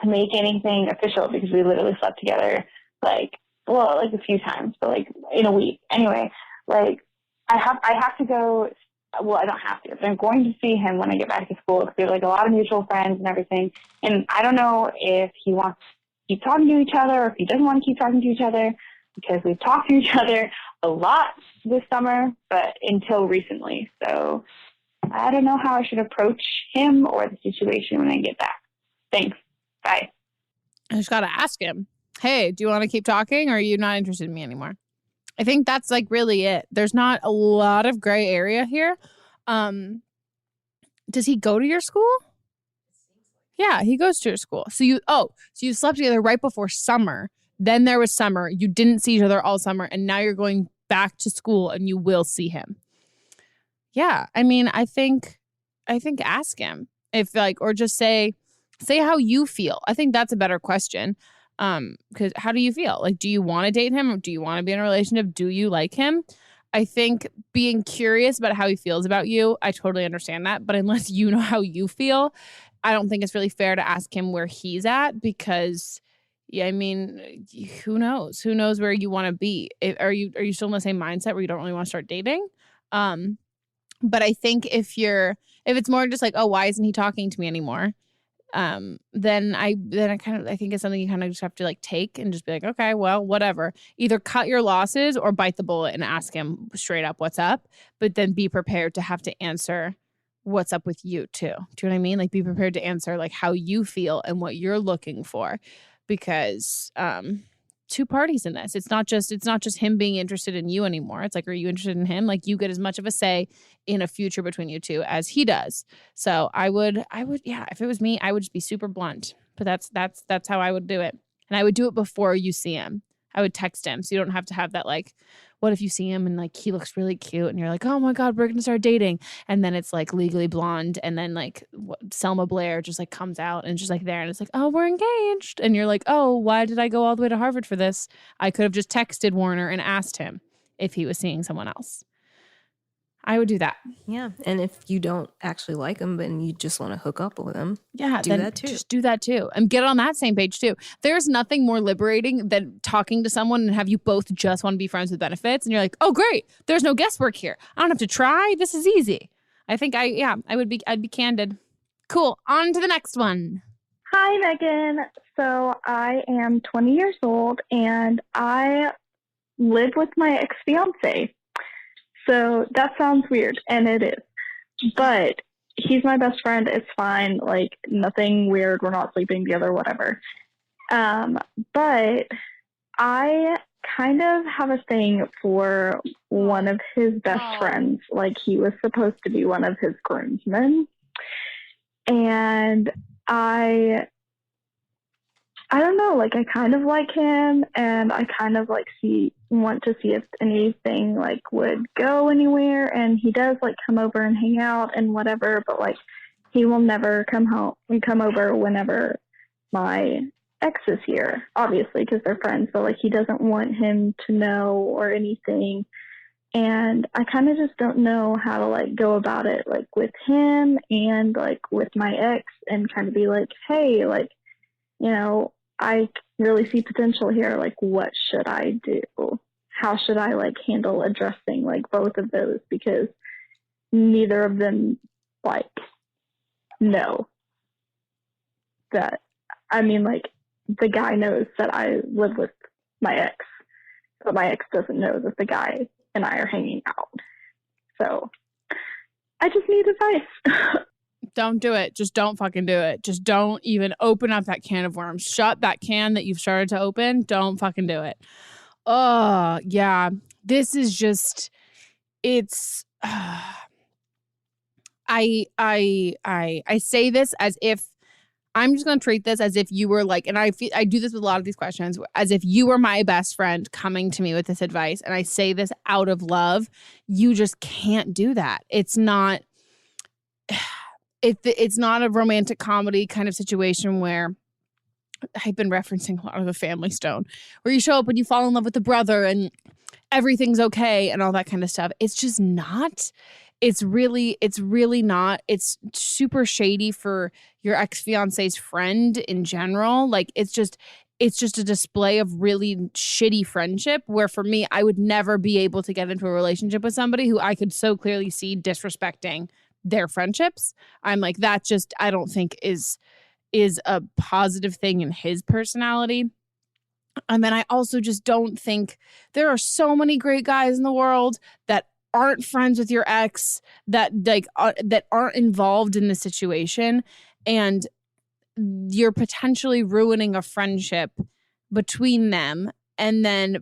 [SPEAKER 8] to make anything official because we literally slept together like a few times, but like in a week. Anyway, like I have to go. Well, I don't have to, but I'm going to see him when I get back to school because we have like a lot of mutual friends and everything. And I don't know if he wants to keep talking to each other or if he doesn't want to keep talking to each other because we've talked to each other a lot this summer, but until recently. So I don't know how I should approach him or the situation when I get back. Thanks. Bye.
[SPEAKER 6] I just got to ask him, hey, do you want to keep talking or are you not interested in me anymore? I think that's like really it. There's not a lot of gray area here. Does he go to your school? Yeah, he goes to your school. So you slept together right before summer. Then there was summer. You didn't see each other all summer. And now you're going back to school and you will see him. Yeah. I mean, I think ask him if like, or just say how you feel. I think that's a better question. Because how do you feel? Like, do you want to date him or do you want to be in a relationship? Do you like him? I think being curious about how he feels about you, I totally understand that. But unless you know how you feel, I don't think it's really fair to ask him where he's at because, yeah, I mean, who knows? Who knows where you want to be? Are you still in the same mindset where you don't really want to start dating? But I think if it's more just like, oh, why isn't he talking to me anymore? Then I think it's something you kind of just have to like take and just be like, okay, well, whatever. Either cut your losses or bite the bullet and ask him straight up what's up, but then be prepared to have to answer what's up with you too. Do you know what I mean? Like be prepared to answer like how you feel and what you're looking for because two parties in this. It's not just him being interested in you anymore. It's like, are you interested in him? Like you get as much of a say in a future between you two as he does. So I would, yeah, if it was me, I would just be super blunt, but that's how I would do it. And I would do it before you see him. I would text him. So you don't have to have that, like, what if you see him and like, he looks really cute and you're like, oh my God, we're going to start dating. And then it's like Legally Blonde. And then like Selma Blair just like comes out and just like there. And it's like, oh, we're engaged. And you're like, oh, why did I go all the way to Harvard for this? I could have just texted Warner and asked him if he was seeing someone else. I would do that.
[SPEAKER 7] Yeah. And if you don't actually like him, but you just want to hook up with him,
[SPEAKER 6] do
[SPEAKER 7] that too.
[SPEAKER 6] Just do that too. And get on that same page too. There's nothing more liberating than talking to someone and have you both just want to be friends with benefits. And you're like, oh, great. There's no guesswork here. I don't have to try. This is easy. I think I'd be candid. Cool. On to the next one.
[SPEAKER 8] Hi, Megan. So I am 20 years old and I live with my ex-fiance. So that sounds weird, and it is. But he's my best friend. It's fine. Like, nothing weird. We're not sleeping together, whatever. But I kind of have a thing for one of his best friends. Like, he was supposed to be one of his groomsmen. And I don't know, like, I kind of like him, and I kind of, like, want to see if anything, like, would go anywhere, and he does, like, come over and hang out and whatever, but, like, he will never come over whenever my ex is here, obviously, because they're friends, but, like, he doesn't want him to know or anything, and I kind of just don't know how to, like, go about it, like, with him and, like, with my ex, and kind of be like, hey, like, you know, I really see potential here. Like, what should I do? How should I, like, handle addressing, like, both of those? Because neither of them, like, know that. I mean, like, the guy knows that I live with my ex, but my ex doesn't know that the guy and I are hanging out. So I just need advice.
[SPEAKER 6] Don't do it. Just don't fucking do it. Just don't even open up that can of worms. Shut that can that you've started to open. Don't fucking do it. Oh, yeah. This is just, it's, I say this as if, I'm just going to treat this as if you were like, and I do this with a lot of these questions, as if you were my best friend coming to me with this advice. And I say this out of love. You just can't do that. It's not a romantic comedy kind of situation where I've been referencing a lot of The Family Stone, where you show up and you fall in love with the brother and everything's okay and all that kind of stuff. It's just not. It's really not. It's super shady for your ex-fiance's friend in general. Like, it's just a display of really shitty friendship, where for me, I would never be able to get into a relationship with somebody who I could so clearly see disrespecting their friendships. I'm like, that just, I don't think is a positive thing in his personality. And then I also just don't think, there are so many great guys in the world that aren't friends with your ex, that that aren't involved in the situation, and you're potentially ruining a friendship between them, and then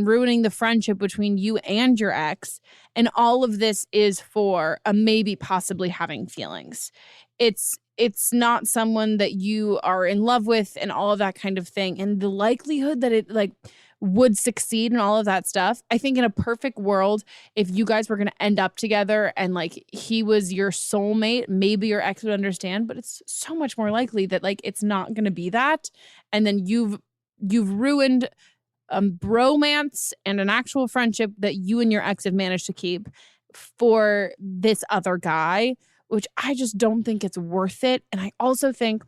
[SPEAKER 6] ruining the friendship between you and your ex. And all of this is for a maybe possibly having feelings. It's not someone that you are in love with and all of that kind of thing. And the likelihood that it like would succeed and all of that stuff, I think in a perfect world, if you guys were going to end up together and like he was your soulmate, maybe your ex would understand, but it's so much more likely that like it's not going to be that. And then you've ruined bromance and an actual friendship that you and your ex have managed to keep for this other guy, which I just don't think it's worth it. And I also think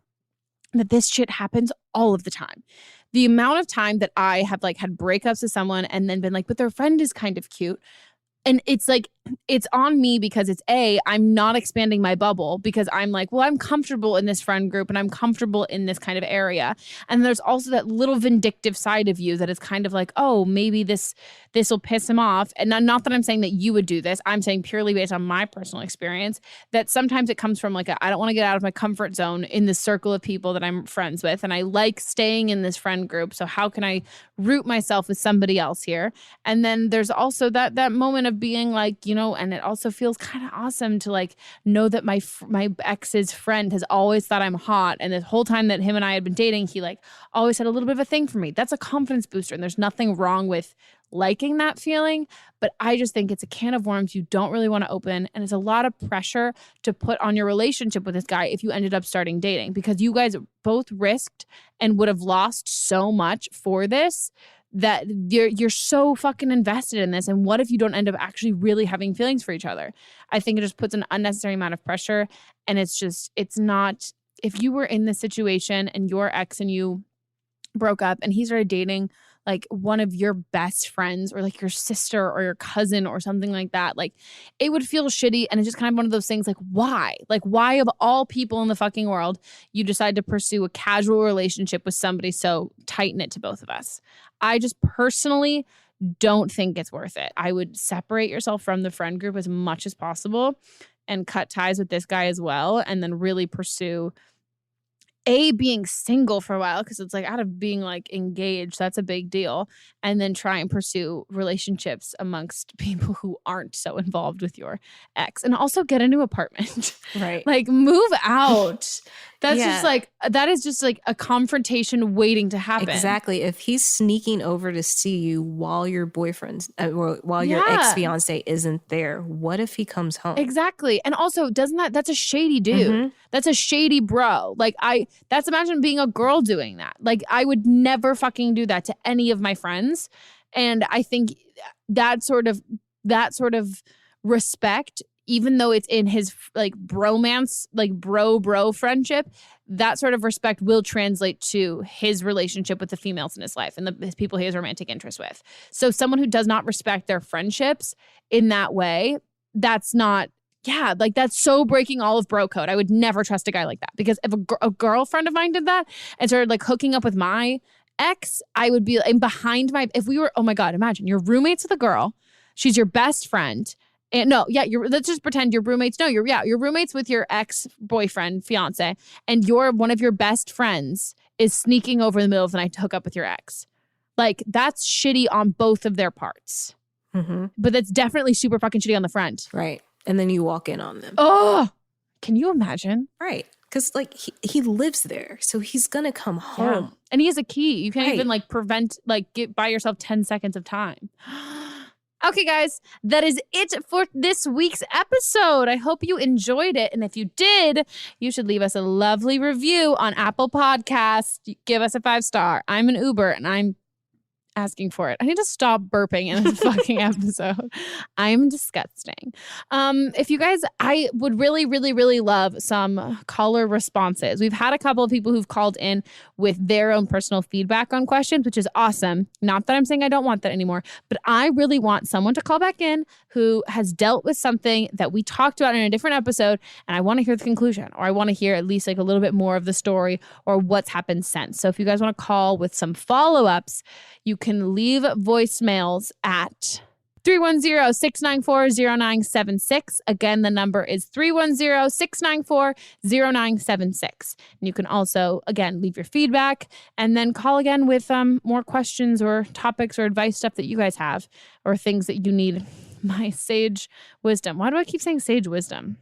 [SPEAKER 6] that this shit happens all of the time. The amount of time that I have like had breakups with someone and then been like, but their friend is kind of cute. And it's like, it's on me because it's I'm not expanding my bubble because I'm like, well, I'm comfortable in this friend group and I'm comfortable in this kind of area. And there's also that little vindictive side of you that is kind of like, oh, maybe this will piss him off. And not that I'm saying that you would do this. I'm saying purely based on my personal experience that sometimes it comes from like, I don't want to get out of my comfort zone in the circle of people that I'm friends with. And I like staying in this friend group. So how can I root myself with somebody else here? And then there's also that moment of being like, you know, and it also feels kind of awesome to like know that my ex's friend has always thought I'm hot, and the whole time that him and I had been dating, he like always had a little bit of a thing for me. That's a confidence booster, and there's nothing wrong with liking that feeling, but I just think it's a can of worms you don't really want to open, and it's a lot of pressure to put on your relationship with this guy if you ended up starting dating, because you guys both risked and would have lost so much for this, that you're so fucking invested in this. And what if you don't end up actually really having feelings for each other? I think it just puts an unnecessary amount of pressure. And it's not, if you were in this situation and your ex and you broke up and he started dating like one of your best friends or like your sister or your cousin or something like that, like it would feel shitty. And it's just kind of one of those things like, why of all people in the fucking world, you decide to pursue a casual relationship with somebody so tight-knit to both of us? I just personally don't think it's worth it. I would separate yourself from the friend group as much as possible and cut ties with this guy as well. And then really pursue being single for a while, because it's like out of being like engaged, that's a big deal. And then try and pursue relationships amongst people who aren't so involved with your ex. And also get a new apartment.
[SPEAKER 7] Right.
[SPEAKER 6] Like move out. That's
[SPEAKER 7] Yeah.
[SPEAKER 6] just like, that is just like a confrontation waiting to happen.
[SPEAKER 7] Exactly. If he's sneaking over to see you while your boyfriend's, while your
[SPEAKER 6] Yeah.
[SPEAKER 7] ex-fiance isn't there, what if he comes home?
[SPEAKER 6] Exactly. And also, that's a shady dude.
[SPEAKER 7] Mhm.
[SPEAKER 6] That's a shady bro. Like that's imagine being a girl doing that. Like I would never fucking do that to any of my friends. And I think that sort of respect, even though it's in his like bromance, like bro friendship, that sort of respect will translate to his relationship with the females in his life and the people he has romantic interest with. So someone who does not respect their friendships in that way, that's not, like that's so breaking all of bro code. I would never trust a guy like that, because if a girlfriend of mine did that and started like hooking up with my ex, I would be behind if we were, oh my God, imagine you're roommates with a girl. She's your best friend. And let's just pretend you're roommates. No, you're roommates with your ex-boyfriend, fiance, and one of your best friends is sneaking over in the middle of the night to hook up with your ex. Like that's shitty on both of their parts.
[SPEAKER 7] Mm-hmm.
[SPEAKER 6] But that's definitely super fucking shitty on the front.
[SPEAKER 7] Right. And then you walk in on them.
[SPEAKER 6] Oh, can you imagine?
[SPEAKER 7] Right. Because like he lives there, so he's gonna come home.
[SPEAKER 6] Yeah. And he has a key. You can't
[SPEAKER 7] Right.
[SPEAKER 6] even like buy yourself 10 seconds of time. Okay, guys, that is it for this week's episode. I hope you enjoyed it. And if you did, you should leave us a lovely review on Apple Podcasts. Give us a 5-star. I'm an Uber, and I'm asking for it. I need to stop burping in this fucking episode. I'm disgusting. If you guys, I would really, really, really love some caller responses. We've had a couple of people who've called in with their own personal feedback on questions, which is awesome. Not that I'm saying I don't want that anymore, but I really want someone to call back in who has dealt with something that we talked about in a different episode, and I want to hear the conclusion, or I want to hear at least like a little bit more of the story or what's happened since. So if you guys want to call with some follow-ups, you can leave voicemails at 310-694-0976. Again, the number is 310-694-0976. And you can also, again, leave your feedback and then call again with more questions or topics or advice stuff that you guys have or things that you need my sage wisdom. Why do I keep saying sage wisdom?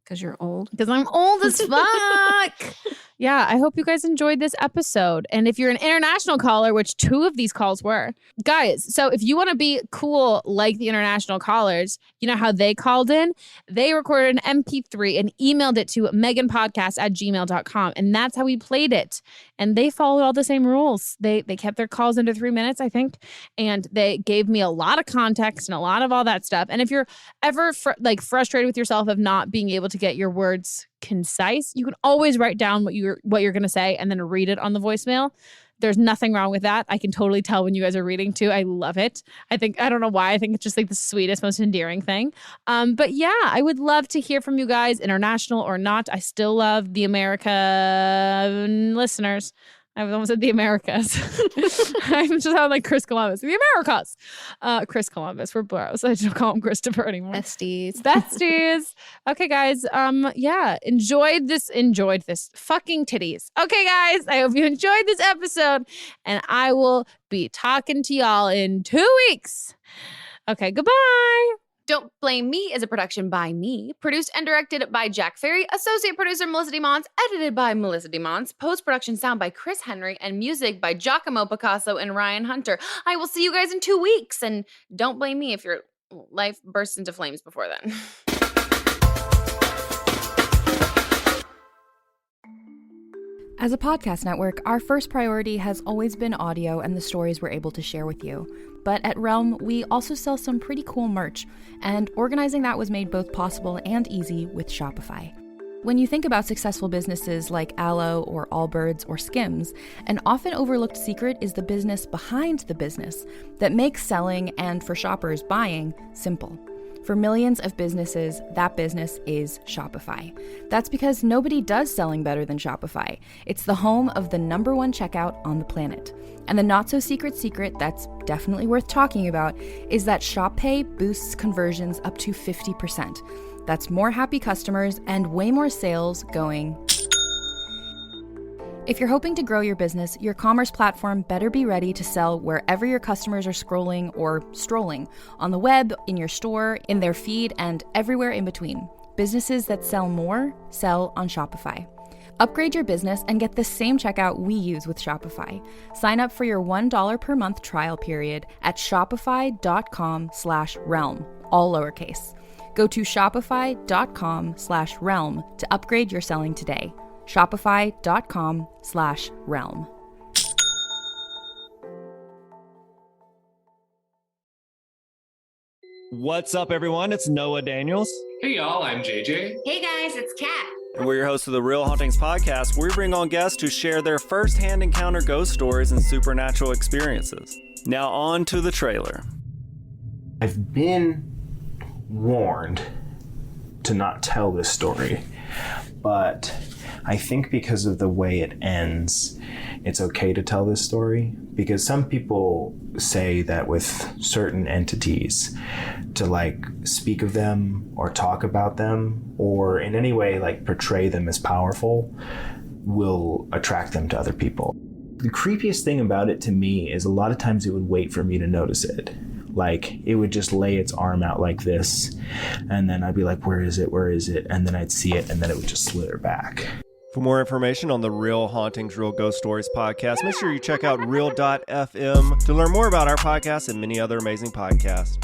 [SPEAKER 7] Because you're old.
[SPEAKER 6] Because I'm old as fuck. Yeah, I hope you guys enjoyed this episode. And if you're an international caller, which 2 of these calls were, guys, so if you want to be cool like the international callers, you know how they called in? They recorded an MP3 and emailed it to meganpodcast@gmail.com. And that's how we played it. And they followed all the same rules. They kept their calls under 3 minutes, I think. And they gave me a lot of context and a lot of all that stuff. And if you're ever frustrated with yourself of not being able to get your words concise, you can always write down what you're going to say and then read it on the voicemail. There's nothing wrong with that. I can totally tell when you guys are reading too. I love it. I don't know why. I think it's just like the sweetest, most endearing thing. But yeah, I would love to hear from you guys, international or not. I still love the American listeners. I almost said the Americas. I'm just sound like Chris Columbus. The Americas. Chris Columbus. We're bros. I don't call him Christopher anymore. Besties. Okay, guys. Yeah. Enjoyed this fucking titties. Okay, guys. I hope you enjoyed this episode, and I will be talking to y'all in 2 weeks. Okay, goodbye.
[SPEAKER 3] Don't Blame Me is a production by me, produced and directed by Jack Ferry, associate producer Melissa DeMons, edited by Melissa DeMons, post-production sound by Chris Henry, and music by Giacomo Picasso and Ryan Hunter. I will see you guys in 2 weeks, and don't blame me if your life bursts into flames before then.
[SPEAKER 12] As a podcast network, our first priority has always been audio and the stories we're able to share with you. But at Realm, we also sell some pretty cool merch, and organizing that was made both possible and easy with Shopify. When you think about successful businesses like Aloe or Allbirds or Skims, an often overlooked secret is the business behind the business that makes selling and, for shoppers, buying simple. For millions of businesses, that business is Shopify. That's because nobody does selling better than Shopify. It's the home of the #1 checkout on the planet. And the not-so-secret secret that's definitely worth talking about is that Shop Pay boosts conversions up to 50%. That's more happy customers and way more sales going. If you're hoping to grow your business, your commerce platform better be ready to sell wherever your customers are scrolling or strolling, on the web, in your store, in their feed, and everywhere in between. Businesses that sell more, sell on Shopify. Upgrade your business and get the same checkout we use with Shopify. Sign up for your $1 per month trial period at shopify.com/realm, all lowercase. Go to shopify.com/realm to upgrade your selling today. Shopify.com/realm.
[SPEAKER 13] What's up, everyone? It's Noah Daniels.
[SPEAKER 14] Hey, y'all. I'm JJ.
[SPEAKER 3] Hey, guys. It's Kat.
[SPEAKER 13] And we're your hosts of the Real Hauntings podcast, where we bring on guests to share their first-hand encounter ghost stories and supernatural experiences. Now on to the trailer.
[SPEAKER 15] I've been warned to not tell this story, but I think because of the way it ends, it's okay to tell this story, because some people say that with certain entities, to like speak of them or talk about them or in any way like portray them as powerful will attract them to other people. The creepiest thing about it to me is a lot of times it would wait for me to notice it. Like it would just lay its arm out like this, and then I'd be like, where is it? Where is it? And then I'd see it, and then it would just slither back.
[SPEAKER 13] For more information on the Real Hauntings, Real Ghost Stories podcast, make sure you check out real.fm to learn more about our podcast and many other amazing podcasts.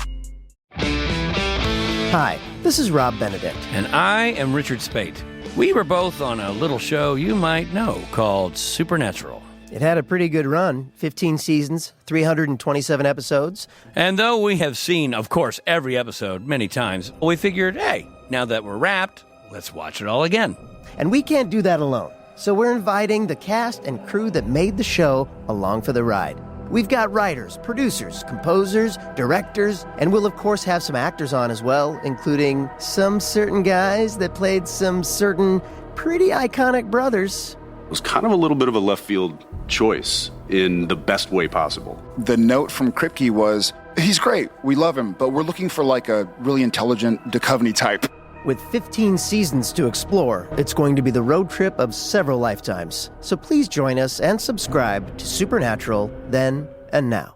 [SPEAKER 16] Hi, this is Rob Benedict.
[SPEAKER 17] And I am Richard Spate. We were both on a little show you might know called Supernatural.
[SPEAKER 16] It had a pretty good run, 15 seasons, 327 episodes.
[SPEAKER 17] And though we have seen, of course, every episode many times, we figured, hey, now that we're wrapped, let's watch it all again.
[SPEAKER 16] And we can't do that alone, so we're inviting the cast and crew that made the show along for the ride. We've got writers, producers, composers, directors, and we'll of course have some actors on as well, including some certain guys that played some certain pretty iconic brothers.
[SPEAKER 18] It was kind of a little bit of a left field choice in the best way possible.
[SPEAKER 19] The note from Kripke was, he's great, we love him, but we're looking for like a really intelligent Duchovny type.
[SPEAKER 16] With 15 seasons to explore, it's going to be the road trip of several lifetimes. So please join us and subscribe to Supernatural Then and Now.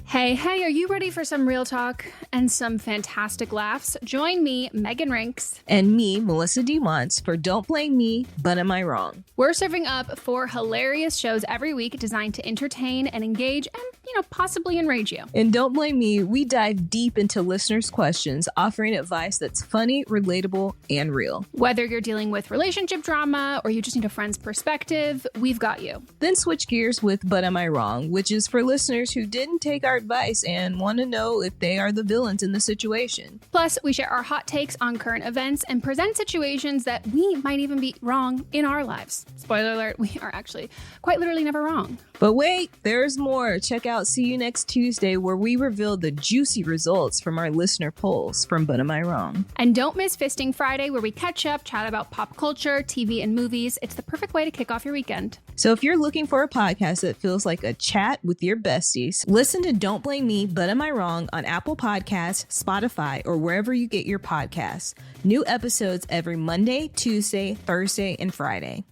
[SPEAKER 20] Hey, are you ready for some real talk and some fantastic laughs? Join me, Megan Rinks.
[SPEAKER 7] And me, Melissa DeMonts, for Don't Blame Me, But Am I Wrong?
[SPEAKER 20] We're serving up 4 hilarious shows every week designed to entertain and engage and, possibly enrage you.
[SPEAKER 7] And Don't Blame Me, we dive deep into listeners' questions, offering advice that's funny, relatable, and real.
[SPEAKER 20] Whether you're dealing with relationship drama or you just need a friend's perspective, we've got you.
[SPEAKER 7] Then switch gears with But Am I Wrong, which is for listeners who didn't take our advice and want to know if they are the villains in the situation.
[SPEAKER 20] Plus, we share our hot takes on current events and present situations that we might even be wrong in our lives. Spoiler alert, we are actually quite literally never wrong.
[SPEAKER 7] But wait, there's more. Check out See You Next Tuesday, where we reveal the juicy results from our listener polls from But Am I Wrong?
[SPEAKER 20] And don't miss Fisting Friday, where we catch up, chat about pop culture, TV, and movies. It's the perfect way to kick off your weekend.
[SPEAKER 7] So if you're looking for a podcast that feels like a chat with your besties, listen to Don't Blame Me, But Am I Wrong on Apple Podcasts, Spotify, or wherever you get your podcasts. New episodes every Monday, Tuesday, Thursday, and Friday.